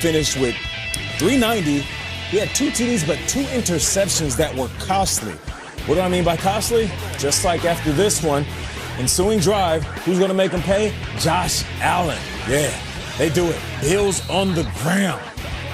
Finished with 390. He had 2 TDs, but 2 interceptions that were costly. What do I mean by costly? Just like after this one, ensuing drive, who's going to make him pay? Josh Allen. Yeah, they do it. Bills on the ground.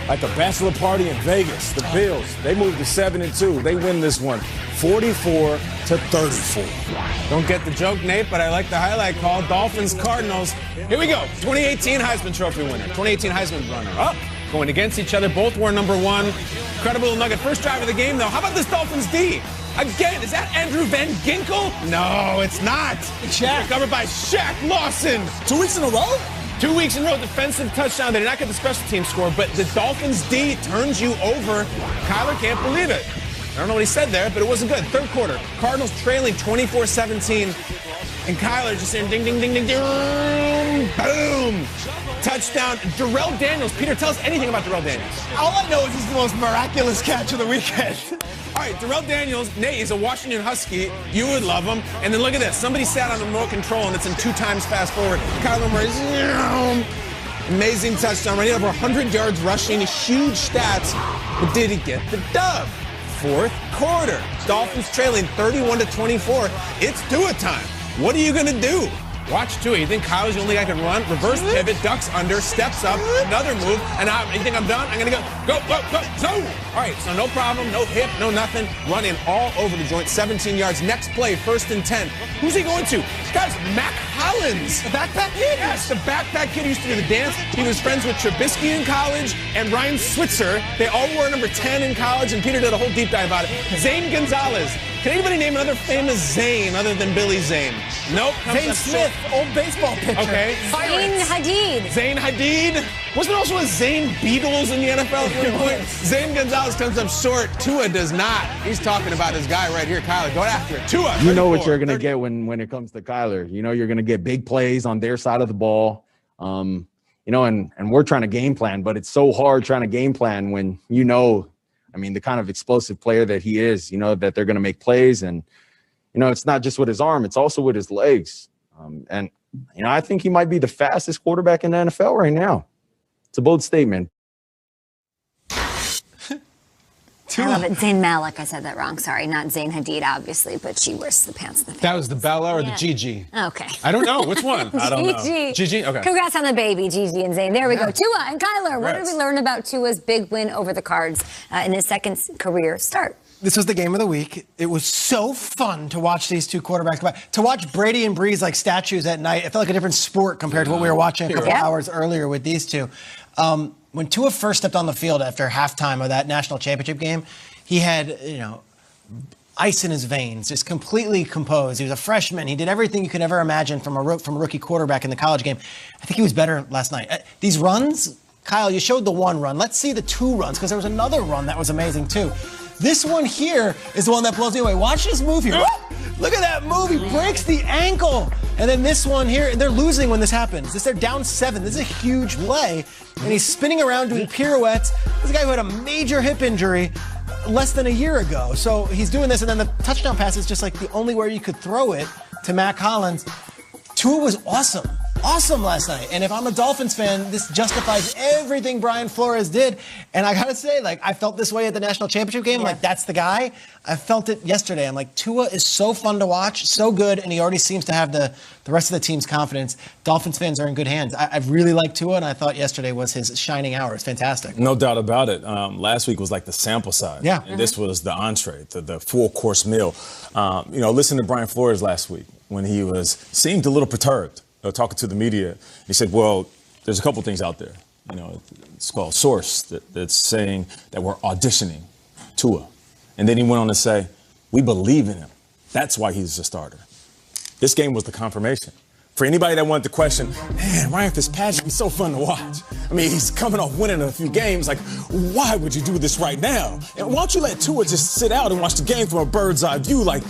Like a bachelor party in Vegas. The Bills, they moved to 7-2. They win this one 44-34. Don't get the joke, Nate, but I like the highlight call. Dolphins, Cardinals. Here we go. 2018 Heisman Trophy winner. 2018 Heisman runner-up. Going against each other. Both were number 1. Incredible little nugget. First drive of the game, though. How about this Dolphins D? Again, is that Andrew Van Ginkel? No, it's not. Shaq. Covered by Shaq Lawson. 2 weeks in a row? 2 weeks in a row, defensive touchdown. They did not get the special team score, but the Dolphins D turns you over. Kyler can't believe it. I don't know what he said there, but it wasn't good. Third quarter, Cardinals trailing 24-17, and Kyler just saying ding, ding, ding, ding, ding, boom. Touchdown. Darrell Daniels. Peter, tell us anything about Darrell Daniels. All I know is he's the most miraculous catch of the weekend. All right, Darrell Daniels, Nate, is a Washington Husky. You would love him. And then look at this. Somebody sat on the remote control, and it's in 2 times fast forward. Kyler Murray, amazing touchdown. Right, over 100 yards rushing, huge stats. But did he get the dub? Fourth quarter. Dolphins trailing 31-24. It's Tua time. What are you going to do? Watch Tua. You think Kyler's the only guy can run? Reverse pivot, ducks under, steps up, another move, and you think I'm done? I'm going to go, zone. All right, so no problem, no hip, no nothing. Running all over the joint, 17 yards. Next play, 1st and 10. Who's he going to? Guys, Mac Hollins. The backpack kid? Yes, the backpack kid who used to do the dance. He was friends with Trubisky in college and Ryan Switzer. They all wore number 10 in college, and Peter did a whole deep dive about it. Zane Gonzalez. Can anybody name another famous Zane other than Billy Zane? Nope. Zane Smith, old baseball pitcher. Okay. Zane Hadid. Zane Hadid. Wasn't there also a Zane Beatles in the NFL at one point? Zane Gonzalez comes up short. Tua does not. He's talking about his guy right here, Kyler. Go after it. Tua. You know what you're going to get when it comes to Kyler. You know you're going to get big plays on their side of the ball. And we're trying to game plan, but it's so hard trying to game plan when the kind of explosive player that he is, that they're going to make plays. And, it's not just with his arm, it's also with his legs. I think he might be the fastest quarterback in the NFL right now. It's a bold statement. I love it. Zayn Malik. I said that wrong. Sorry. Not Zayn Hadid, obviously, but she wears the pants in the face. That was the Bella or the Gigi? Okay. I don't know. Which one? I don't know. Gigi? Okay. Congrats on the baby, Gigi and Zayn. There we go. Tua and Kyler. What did we learn about Tua's big win over the Cards in his second career start? This was the game of the week. It was so fun to watch these two quarterbacks come out. To watch Brady and Breeze like statues at night, it felt like a different sport compared to what we were watching a couple hours earlier with these two. When Tua first stepped on the field after halftime of that national championship game, he had, ice in his veins, just completely composed. He was a freshman. He did everything you could ever imagine from a rookie quarterback in the college game. I think he was better last night. These runs, Kyle, you showed the one run. Let's see the 2 runs, because there was another run that was amazing too. This one here is the one that blows me away. Watch this move here. Look at that move. He breaks the ankle. And then this one here, they're losing when this happens. They're down 7. This is a huge play. And he's spinning around doing pirouettes. This is a guy who had a major hip injury less than a year ago. So he's doing this, and then the touchdown pass is just like the only way you could throw it to Mac Hollins. Tua was awesome. Awesome last night. And if I'm a Dolphins fan, this justifies everything Brian Flores did. And I got to say, I felt this way at the national championship game. Yeah. That's the guy. I felt it yesterday. I'm like, Tua is so fun to watch, so good, and he already seems to have the rest of the team's confidence. Dolphins fans are in good hands. I really like Tua, and I thought yesterday was his shining hour. It's fantastic. No doubt about it. Last week was like the sample size. Yeah. And this was the entree, the full-course meal. Listen to Brian Flores last week when he seemed a little perturbed. Talking to the media, he said, well, there's a couple things out there. It's called Source that's saying that we're auditioning Tua. And then he went on to say, we believe in him. That's why he's a starter. This game was the confirmation. For anybody that wanted to question, man, Ryan Fitzpatrick, he's so fun to watch. I mean, he's coming off winning a few games. Like, why would you do this right now? And why don't you let Tua just sit out and watch the game from a bird's eye view like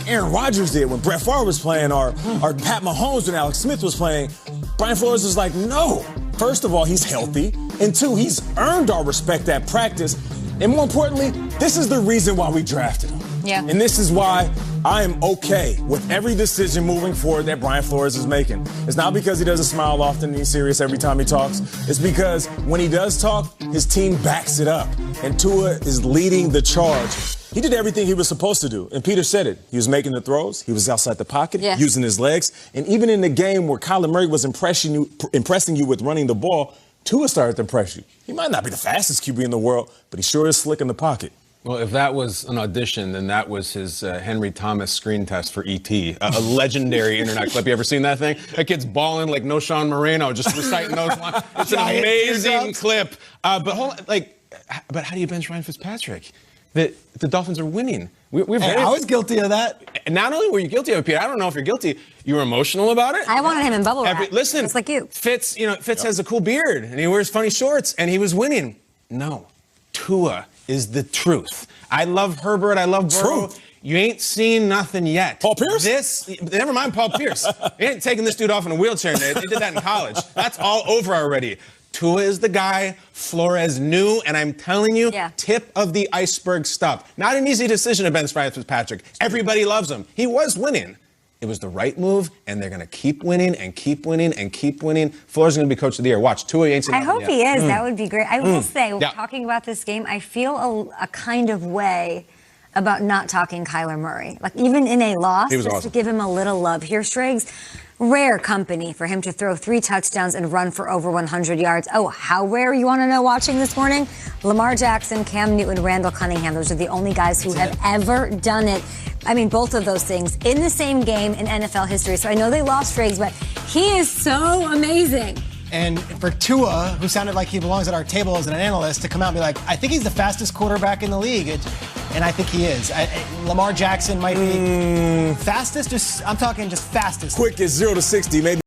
Aaron Rodgers did when Brett Favre was playing or Pat Mahomes when Alex Smith was playing? Brian Flores was like, no. First of all, he's healthy. And 2, he's earned our respect at practice. And more importantly, this is the reason why we drafted him. Yeah. And this is why I am okay with every decision moving forward that Brian Flores is making. It's not because he doesn't smile often and he's serious every time he talks. It's because when he does talk, his team backs it up. And Tua is leading the charge. He did everything he was supposed to do. And Peter said it. He was making the throws. He was outside the pocket, using his legs. And even in the game where Kyler Murray was impressing you with running the ball, Tua started to impress you. He might not be the fastest QB in the world, but he sure is slick in the pocket. Well, if that was an audition, then that was his Henry Thomas screen test for E.T., a legendary internet clip. You ever seen that thing? That kid's balling like no Sean Moreno, just reciting those lines. It's an amazing clip. But how do you bench Ryan Fitzpatrick? The Dolphins are winning. I was guilty of that. And not only were you guilty of it, Peter, I don't know if you're guilty. You were emotional about it. I wanted him in bubble wrap. Listen, just like you. Fitz has a cool beard, and he wears funny shorts, and he was winning. No, Tua is the truth. I love Herbert. I love Burrow. You ain't seen nothing yet. Paul Pierce? Never mind Paul Pierce. You ain't taking this dude off in a wheelchair. They did that in college. That's all over already. Tua is the guy Flores knew, and I'm telling you, tip of the iceberg stuff. Not an easy decision to bench Ryan Fitzpatrick. Everybody loves him. He was winning. It was the right move, and they're going to keep winning and keep winning and keep winning. Flores is going to be coach of the year. Watch, Tua ain't seen I hope yet. he is. That would be great. I will say, talking about this game, I feel a kind of way about not talking Kyler Murray. Like, even in a loss, just awesome. to give him a little love here, Striggs. Rare company for him to throw 3 touchdowns and run for over 100 yards. Oh, how rare, you want to know, watching this morning? Lamar Jackson, Cam Newton, Randall Cunningham. Those are the only guys who have ever done it. I mean, both of those things in the same game in NFL history. So I know they lost Striggs, but he is so amazing. And for Tua, who sounded like he belongs at our table as an analyst, to come out and be like, I think he's the fastest quarterback in the league. And I think he is. Lamar Jackson might be fastest. I'm talking just fastest. Quick as 0 to 60, maybe.